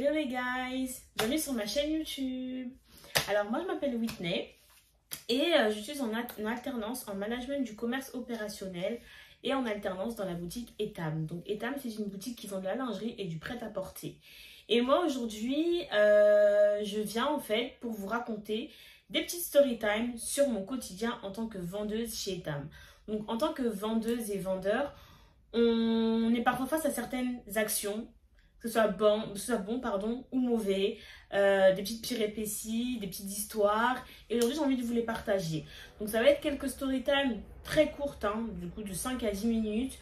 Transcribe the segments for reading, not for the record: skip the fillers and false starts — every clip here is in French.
Hello les guys, bienvenue sur ma chaîne YouTube. Alors moi je m'appelle Whitney et je suis en alternance en management du commerce opérationnel et en alternance dans la boutique Etam. Donc Etam, c'est une boutique qui vend de la lingerie et du prêt-à-porter. Et moi aujourd'hui je viens en fait pour vous raconter des petites story time sur mon quotidien en tant que vendeuse chez Etam. Donc en tant que vendeuse et vendeur, on est parfois face à certaines actions, que ce soit bon ou mauvais, des petites péripéties, des petites histoires. Et aujourd'hui, j'ai envie de vous les partager. Donc, ça va être quelques story time très courtes, hein, du coup de 5 à 10 minutes,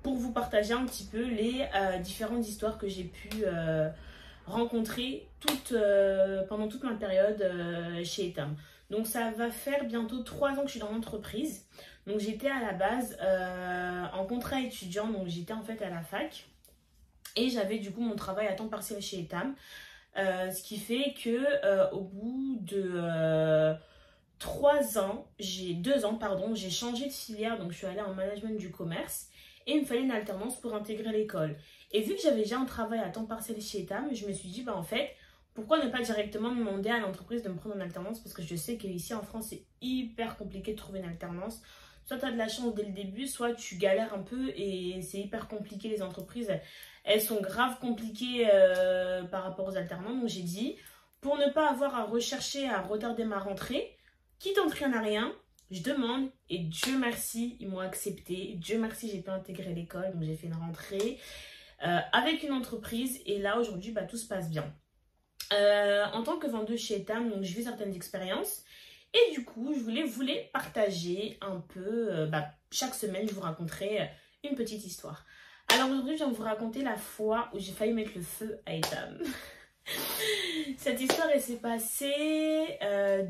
pour vous partager un petit peu les différentes histoires que j'ai pu rencontrer pendant toute ma période chez Etam. Donc, ça va faire bientôt 3 ans que je suis dans l'entreprise. Donc, j'étais à la base en contrat étudiant, donc j'étais en fait à la fac. Et j'avais du coup mon travail à temps partiel chez Etam. Ce qui fait que au bout de 2 ans, j'ai changé de filière. Donc je suis allée en management du commerce. Et il me fallait une alternance pour intégrer l'école. Et vu que j'avais déjà un travail à temps partiel chez Etam, je me suis dit, bah en fait, pourquoi ne pas directement demander à l'entreprise de me prendre en alternance? Parce que je sais qu'ici en France, c'est hyper compliqué de trouver une alternance. Soit tu as de la chance dès le début, soit tu galères un peu et c'est hyper compliqué. Les entreprises, elles sont grave compliquées par rapport aux alternants. Donc j'ai dit, pour ne pas avoir à rechercher, à retarder ma rentrée, qui tente rien à rien, je demande et Dieu merci, ils m'ont accepté. Dieu merci, j'ai pu intégrer l'école. Donc j'ai fait une rentrée avec une entreprise et là aujourd'hui, bah, tout se passe bien. En tant que vendeuse chez Etam, donc je vis certaines expériences. Et du coup, je voulais vous les partager un peu. Chaque semaine, je vous raconterai une petite histoire. Alors aujourd'hui, je viens de vous raconter la fois où j'ai failli mettre le feu à Etam. Cette histoire, elle s'est passée en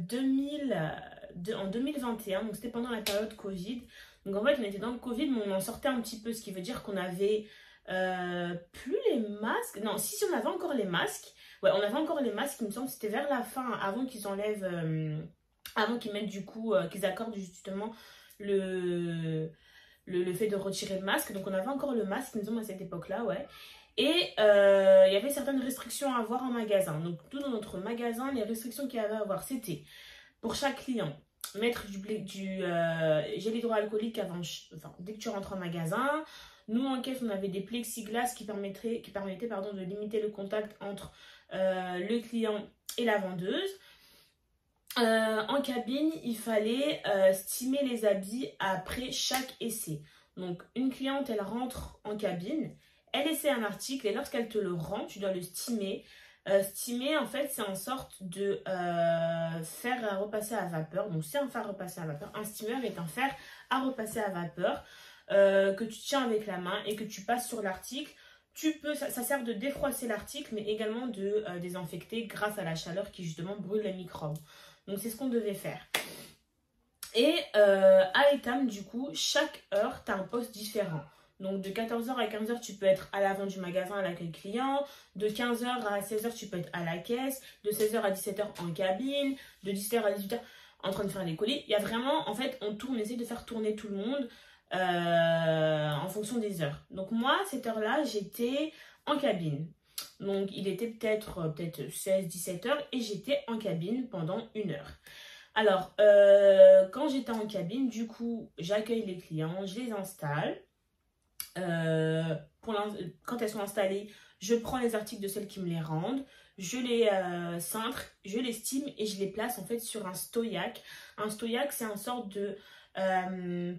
2021. Donc c'était pendant la période Covid. Donc en fait, on était dans le Covid, mais on en sortait un petit peu. Ce qui veut dire qu'on avait plus les masques. Non, si on avait encore les masques. Ouais, on avait encore les masques, il me semble. C'était vers la fin, avant qu'ils enlèvent... avant qu'ils mettent du coup, qu'ils accordent justement le fait de retirer le masque. Donc on avait encore le masque, nous sommes à cette époque-là, ouais. Et il y avait certaines restrictions à avoir en magasin. Donc tout dans notre magasin, les restrictions qu'il y avait à avoir, c'était pour chaque client, mettre du gel hydroalcoolique dès que tu rentres en magasin. Nous en caisse, on avait des plexiglas qui permettaient de limiter le contact entre le client et la vendeuse. En cabine, il fallait steamer les habits après chaque essai. Donc, une cliente, elle rentre en cabine, elle essaie un article et lorsqu'elle te le rend, tu dois le steamer. Steamer, en fait, c'est en sorte de faire repasser à vapeur. Donc, c'est un fer à repasser à vapeur. Un steamer est un fer à repasser à vapeur que tu tiens avec la main et que tu passes sur l'article. Ça sert de défroisser l'article, mais également de désinfecter grâce à la chaleur qui justement brûle les microbes. Donc, c'est ce qu'on devait faire. Et à Etam, du coup, chaque heure, tu as un poste différent. Donc, de 14h à 15h, tu peux être à l'avant du magasin à l'accueil client. De 15h à 16h, tu peux être à la caisse. De 16h à 17h en cabine. De 17h à 18h en train de faire les colis. Il y a vraiment, en fait, on essaie de faire tourner tout le monde en fonction des heures. Donc, moi, cette heure-là, j'étais en cabine. Donc, il était peut-être 16-17 heures et j'étais en cabine pendant 1 heure. Alors, quand j'étais en cabine, du coup, j'accueille les clients, je les installe. Quand elles sont installées, je prends les articles de celles qui me les rendent. Je les cintre, je les steam et je les place en fait sur un stoyac. Un stoyac, c'est un sorte de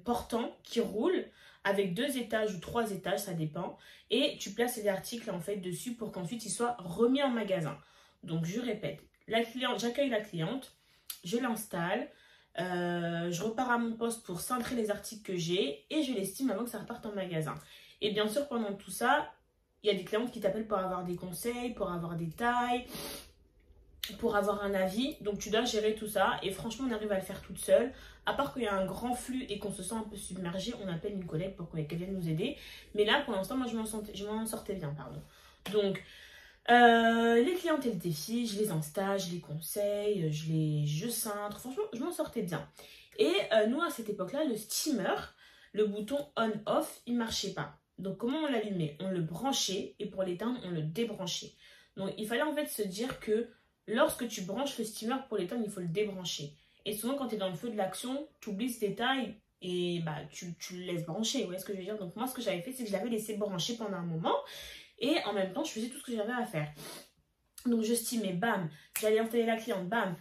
portant qui roule avec 2 étages ou 3 étages, ça dépend. Et tu places les articles en fait dessus pour qu'ensuite ils soient remis en magasin. Donc je répète, j'accueille la cliente, je l'installe, je repars à mon poste pour cintrer les articles que j'ai et je les steam avant que ça reparte en magasin. Et bien sûr, pendant tout ça, il y a des clientes qui t'appellent pour avoir des conseils, pour avoir des tailles, pour avoir un avis. Donc tu dois gérer tout ça et franchement, on arrive à le faire toute seule. À part qu'il y a un grand flux et qu'on se sent un peu submergé, on appelle une collègue pour qu'elle vienne nous aider. Mais là, pour l'instant, moi, je m'en sortais bien, pardon. Donc, les clientes, elles défient, je les installe, je les conseille, je cintre. Franchement, je m'en sortais bien. Et nous, à cette époque-là, le steamer, le bouton on-off, il ne marchait pas. Donc, comment on l'allumait? On le branchait et pour l'éteindre, on le débranchait. Donc, il fallait en fait se dire que lorsque tu branches le steamer pour l'éteindre, il faut le débrancher. Et souvent, quand tu es dans le feu de l'action, tu oublies ce détail et bah, tu le laisses brancher. Vous voyez ce que je veux dire? Donc, moi, ce que j'avais fait, c'est que je l'avais laissé brancher pendant un moment. Et en même temps, je faisais tout ce que j'avais à faire. Donc, je steamais, bam, j'allais installer la cliente, bam.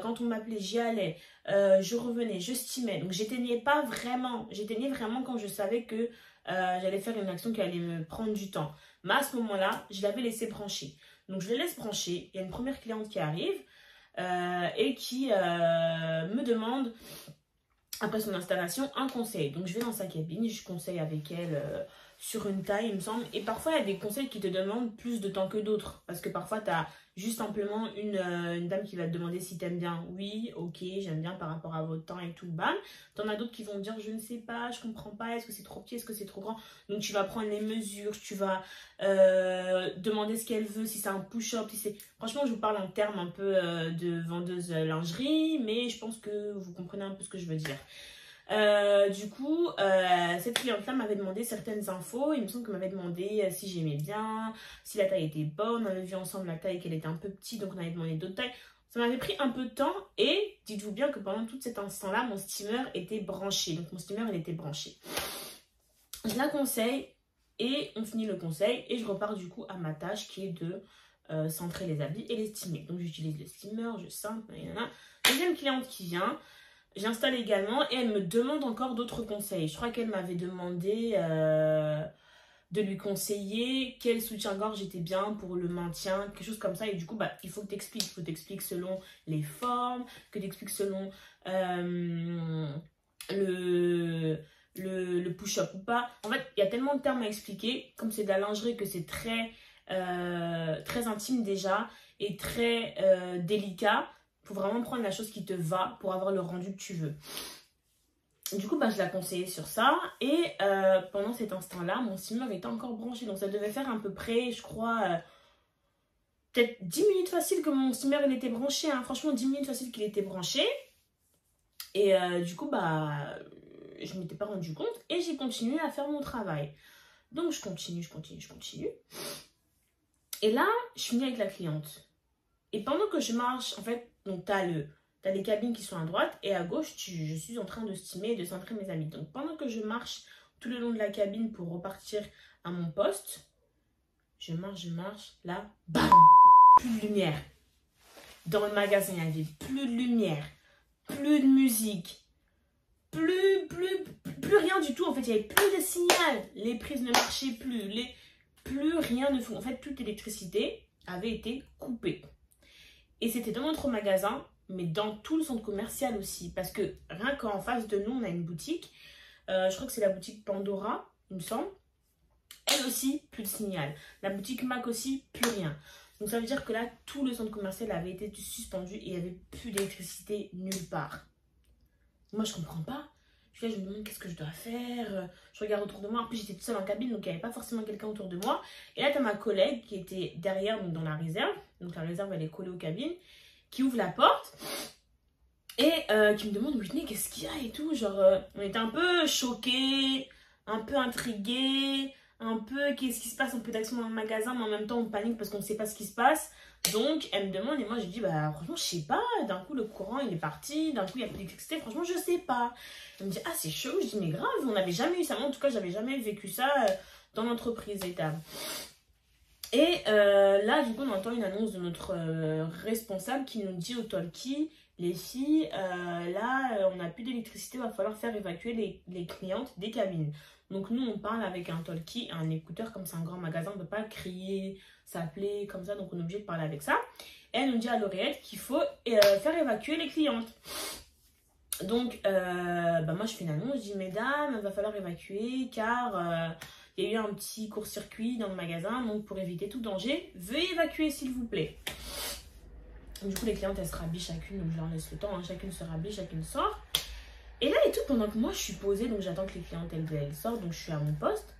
Quand on m'appelait, j'y allais. Je revenais, je steamais. Donc, j'éteignais pas vraiment. J'éteignais vraiment quand je savais que j'allais faire une action qui allait me prendre du temps. Mais à ce moment-là, je l'avais laissé brancher. Donc, je le laisse brancher. Il y a une première cliente qui arrive et qui me demande, après son installation, un conseil. Donc, je vais dans sa cabine, je conseille avec elle sur une taille, il me semble. Et parfois, il y a des conseils qui te demandent plus de temps que d'autres. Parce que parfois, tu as juste simplement une dame qui va te demander si tu aimes bien. Oui, ok, j'aime bien par rapport à votre temps et tout, bam. Tu en as d'autres qui vont dire, je ne sais pas, je comprends pas, est-ce que c'est trop petit, est-ce que c'est trop grand. Donc, tu vas prendre les mesures, tu vas demander ce qu'elle veut, si c'est un push-up, si c'est... Franchement, je vous parle en termes un peu de vendeuse lingerie, mais je pense que vous comprenez un peu ce que je veux dire. Du coup, cette cliente-là m'avait demandé certaines infos. Il me semble qu'elle m'avait demandé si j'aimais bien, si la taille était bonne. On avait vu ensemble la taille, qu'elle était un peu petite, donc on avait demandé d'autres tailles. Ça m'avait pris un peu de temps et dites-vous bien que pendant tout cet instant-là, mon steamer était branché. Donc mon steamer, il était branché. Je la conseille et on finit le conseil et je repars du coup à ma tâche qui est de centrer les habits et les steamer. Donc j'utilise le steamer, je cintre, deuxième cliente qui vient. J'installe également et elle me demande encore d'autres conseils. Je crois qu'elle m'avait demandé de lui conseiller quel soutien-gorge était bien pour le maintien, quelque chose comme ça. Et du coup, bah, il faut que tu expliques. Il faut que tu expliques selon les formes, que tu expliques selon le push-up ou pas. En fait, il y a tellement de termes à expliquer. Comme c'est de la lingerie que c'est très intime déjà et très délicat. Il faut vraiment prendre la chose qui te va pour avoir le rendu que tu veux. Du coup, bah, je la conseillais sur ça. Et pendant cet instant-là, mon steamer était encore branché. Donc, ça devait faire à peu près, je crois, peut-être 10 minutes facile que mon steamer il était branché. Hein. Franchement, 10 minutes facile qu'il était branché. Et du coup, bah, je ne m'étais pas rendu compte. Et j'ai continué à faire mon travail. Donc, je continue. Et là, je finis avec la cliente. Et pendant que je marche, en fait, donc tu as les cabines qui sont à droite et à gauche, je suis en train de steamer et de centrer mes amis. Donc pendant que je marche tout le long de la cabine pour repartir à mon poste, je marche, là, bam, plus de lumière. Dans le magasin, il y avait plus de lumière, plus de musique, plus rien du tout. En fait, il n'y avait plus de signal. Les prises ne marchaient plus rien ne fonctionnait. En fait, toute l'électricité avait été coupée. Et c'était dans notre magasin, mais dans tout le centre commercial aussi. Parce que rien qu'en face de nous, on a une boutique. Je crois que c'est la boutique Pandora, il me semble. Elle aussi, plus de signal. La boutique Mac aussi, plus rien. Donc ça veut dire que là, tout le centre commercial avait été suspendu et il n'y avait plus d'électricité nulle part. Moi, je ne comprends pas. Je me demande qu'est-ce que je dois faire. Je regarde autour de moi. En plus, j'étais toute seule en cabine, donc il n'y avait pas forcément quelqu'un autour de moi. Et là, tu as ma collègue qui était derrière, donc dans la réserve. Donc la réserve, elle est collée aux cabines. Qui ouvre la porte et qui me demande, Whitney, qu'est-ce qu'il y a et tout. Genre, on était un peu choqués, un peu intrigués, un peu qu'est-ce qui se passe, un peu d'action dans le magasin, mais en même temps, on panique parce qu'on ne sait pas ce qui se passe. Donc, elle me demande et moi, je dis, bah, franchement, je sais pas. D'un coup, le courant, il est parti. D'un coup, il n'y a plus d'électricité. Franchement, je sais pas. Elle me dit, ah, c'est chaud. Je dis, mais grave, on n'avait jamais eu ça. Moi, en tout cas, j'avais jamais vécu ça dans l'entreprise étable. Et là, du coup, on entend une annonce de notre responsable qui nous dit au talkie, les filles, là, on n'a plus d'électricité, il va falloir faire évacuer les clientes des cabines. Donc nous, on parle avec un talkie, un écouteur, comme c'est un grand magasin, on ne peut pas crier, s'appeler comme ça, donc on est obligé de parler avec ça. Et elle nous dit à l'oreillette qu'il faut faire évacuer les clientes. Donc, bah moi, je fais une annonce, je dis, mesdames, il va falloir évacuer car... il y a eu un petit court-circuit dans le magasin, donc pour éviter tout danger, veuillez évacuer s'il vous plaît. Du coup, les clientes, elles se rhabillent chacune, donc je leur laisse le temps, hein. Chacune se rhabille, chacune sort. Et là et tout, pendant que moi je suis posée, donc j'attends que les clientes elles sortent, donc je suis à mon poste,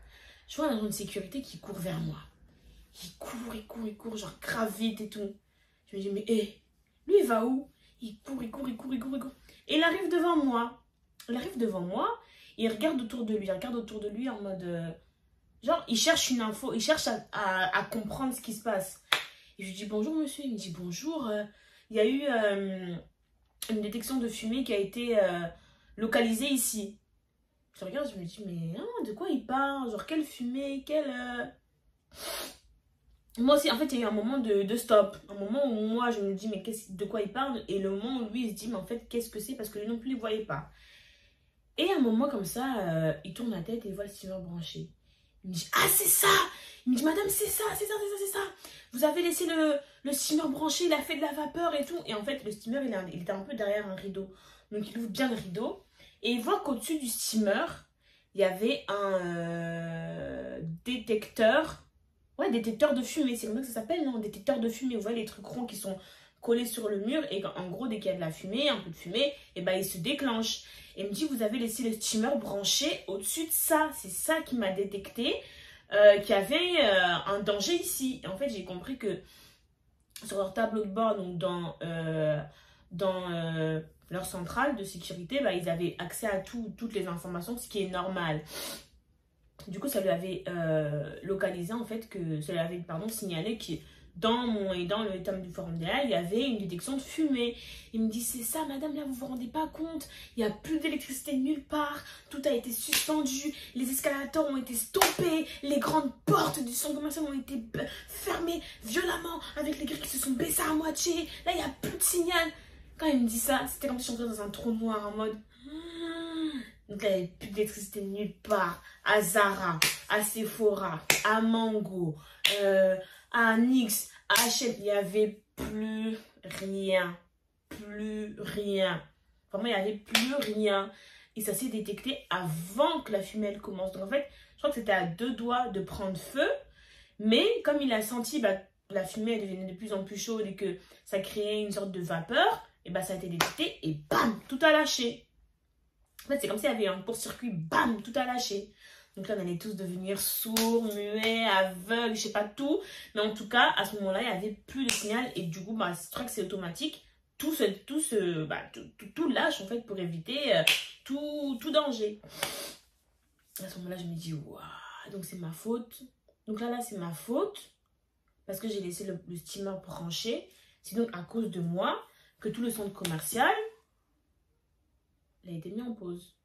je vois un agent de sécurité qui court vers moi. Il court, genre grave vite et tout. Je me dis, mais lui il va où? Il court. Et il arrive devant moi. Il regarde autour de lui, en mode... genre, il cherche une info, il cherche à comprendre ce qui se passe. Et je lui dis bonjour monsieur, il me dit bonjour, il y a eu une détection de fumée qui a été localisée ici. Je regarde, je me dis mais hein, de quoi il parle? Genre quelle fumée, quelle... Moi aussi, en fait, il y a eu un moment de stop. Un moment où moi, je me dis mais de quoi il parle? Et le moment où lui, il se dit mais en fait, qu'est-ce que c'est? Parce que lui non plus, il ne voyait pas. Et à un moment comme ça, il tourne la tête et il voit le steamer branché. Il me dit ah c'est ça! Il me dit madame c'est ça, c'est ça, c'est ça, c'est ça. Vous avez laissé le steamer branché, il a fait de la vapeur et tout. Et en fait, le steamer, il était un peu derrière un rideau. Donc il ouvre bien le rideau. Et il voit qu'au-dessus du steamer, il y avait un détecteur. Ouais, détecteur de fumée. C'est comme ça que ça s'appelle, non? Détecteur de fumée. Vous voyez les trucs ronds qui sont collés sur le mur. Et en gros, dès qu'il y a de la fumée, un peu de fumée, et ben il se déclenche. Et il me dit, vous avez laissé le steamer branché au-dessus de ça. C'est ça qui m'a détecté qu'il y avait un danger ici. Et en fait, j'ai compris que sur leur tableau de bord, donc dans leur centrale de sécurité, bah, ils avaient accès à toutes les informations, ce qui est normal. Du coup, ça lui avait localisé, en fait, que ça lui avait, pardon, signalé que dans le tome du forum DA, il y avait une détection de fumée. Il me dit, c'est ça, madame, là, vous vous rendez pas compte, il n'y a plus d'électricité nulle part, tout a été suspendu, les escalators ont été stoppés, les grandes portes du centre commercial ont été fermées violemment, avec les grilles qui se sont baissées à moitié, là, il n'y a plus de signal. Quand il me dit ça, c'était comme si je rentrais dans un trou noir en mode... Donc là, il n'y avait plus d'électricité nulle part. À Zara, à Sephora, à Mango, à Nyx, à H&M, il n'y avait plus rien. Plus rien. Vraiment, il n'y avait plus rien. Et ça s'est détecté avant que la fumée elle commence. Donc en fait, je crois que c'était à 2 doigts de prendre feu. Mais comme il a senti bah, la fumée elle devenait de plus en plus chaude et que ça créait une sorte de vapeur, et bah ça a été détecté et bam, tout a lâché. En fait, c'est comme s'il y avait un court-circuit, bam, tout a lâché. Donc là, on allait tous devenir sourds, muets, aveugles, je sais pas tout. Mais en tout cas, à ce moment-là, il n'y avait plus de signal. Et du coup, bah, je crois que c'est automatique. Tout lâche, en fait, pour éviter tout danger. À ce moment-là, je me dis, waouh, donc c'est ma faute. Donc là, c'est ma faute. Parce que j'ai laissé le steamer branché. C'est donc à cause de moi que tout le centre commercial... il a été mis en pause.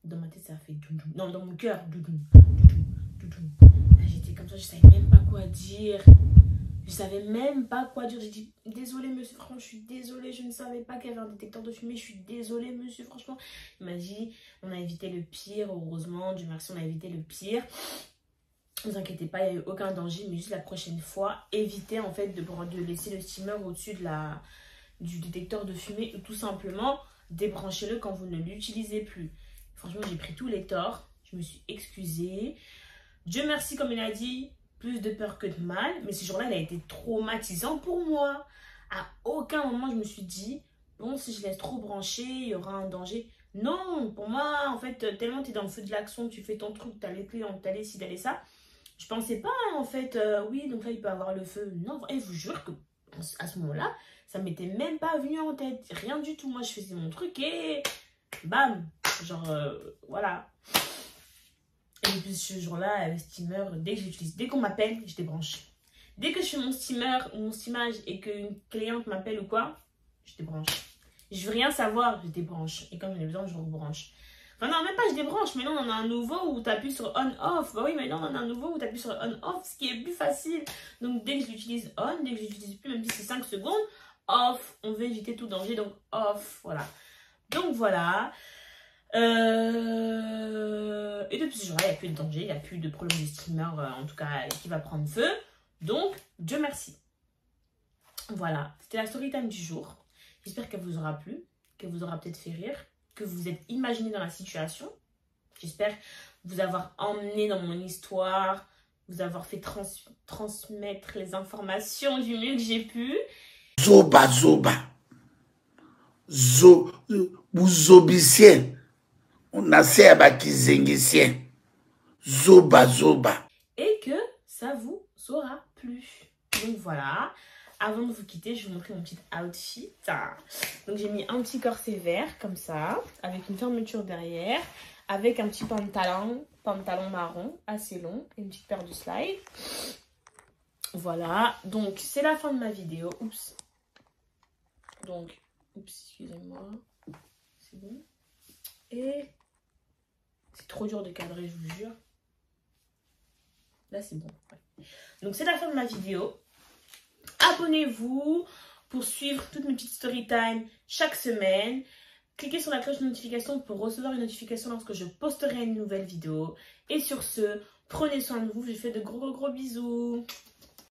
Dans ma tête, ça a fait doudoum. Non, dans mon cœur, doudoum, doudoum, doudoum. Là, j'étais comme ça, je savais même pas quoi dire. Je savais même pas quoi dire. J'ai dit, désolé, monsieur, franchement, je suis désolée. Je ne savais pas qu'il y avait un détecteur de fumée. Je suis désolée, monsieur, franchement. Il m'a dit, on a évité le pire. Heureusement, Dieu merci, on a évité le pire. Ne vous inquiétez pas, il n'y a eu aucun danger. Mais juste la prochaine fois, évitez en fait de laisser le steamer au-dessus du détecteur de fumée. Ou tout simplement... débranchez-le quand vous ne l'utilisez plus. Franchement, j'ai pris tous les torts. Je me suis excusée. Dieu merci, comme il a dit, plus de peur que de mal. Mais ce jour-là, il a été traumatisant pour moi. À aucun moment, je me suis dit, bon, si je laisse trop brancher, il y aura un danger. Non, pour moi, en fait, tellement tu es dans le feu de l'action, tu fais ton truc, tu as les clients, tu as les ci, tu as les ça. Je pensais pas, en fait, oui, donc là, il peut avoir le feu. Non, et je vous jure que à ce moment-là, ça m'était même pas venu en tête. Rien du tout. Moi, je faisais mon truc et bam. Genre, voilà. Et depuis ce jour-là, le steamer, dès que j'utilise, dès qu'on m'appelle, je débranche. Dès que je fais mon steamer ou mon steamage et qu'une cliente m'appelle ou quoi, je débranche. Je veux rien savoir, je débranche. Et quand j'en ai besoin, je rebranche. Enfin non, même pas je débranche. Maintenant, on en a un nouveau où tu appuies sur on-off. Bah oui, maintenant, on en a un nouveau où tu appuies sur on-off, ce qui est plus facile. Donc, dès que je l'utilise on, dès que je l'utilise plus, même si c'est 5 secondes, off. On veut éviter tout danger, donc off. Voilà. Donc, voilà. Et depuis ce jour-là, il n'y a plus de danger, il n'y a plus de problème de steamer, en tout cas, qui va prendre feu. Donc, Dieu merci. Voilà, c'était la story time du jour. J'espère qu'elle vous aura plu, qu'elle vous aura peut-être fait rire, que vous vous êtes imaginé dans la situation. J'espère vous avoir emmené dans mon histoire, vous avoir fait transmettre les informations du mieux que j'ai pu. Zoba, zoba. Buzobicien. On a serba qui zengicien. Zoba, zoba. Et que ça vous aura plu. Donc voilà. Avant de vous quitter, je vais vous montrer mon petit outfit. Donc j'ai mis un petit corset vert comme ça, avec une fermeture derrière, avec un petit pantalon marron assez long et une petite paire de slides. Voilà, donc c'est la fin de ma vidéo. Oups. Donc, oups, excusez-moi. C'est bon. Et c'est trop dur de cadrer, je vous jure. Là, c'est bon. Ouais. Donc, c'est la fin de ma vidéo. Abonnez-vous pour suivre toutes mes petites story time chaque semaine. Cliquez sur la cloche de notification pour recevoir une notification lorsque je posterai une nouvelle vidéo. Et sur ce, prenez soin de vous. Je vous fais de gros bisous.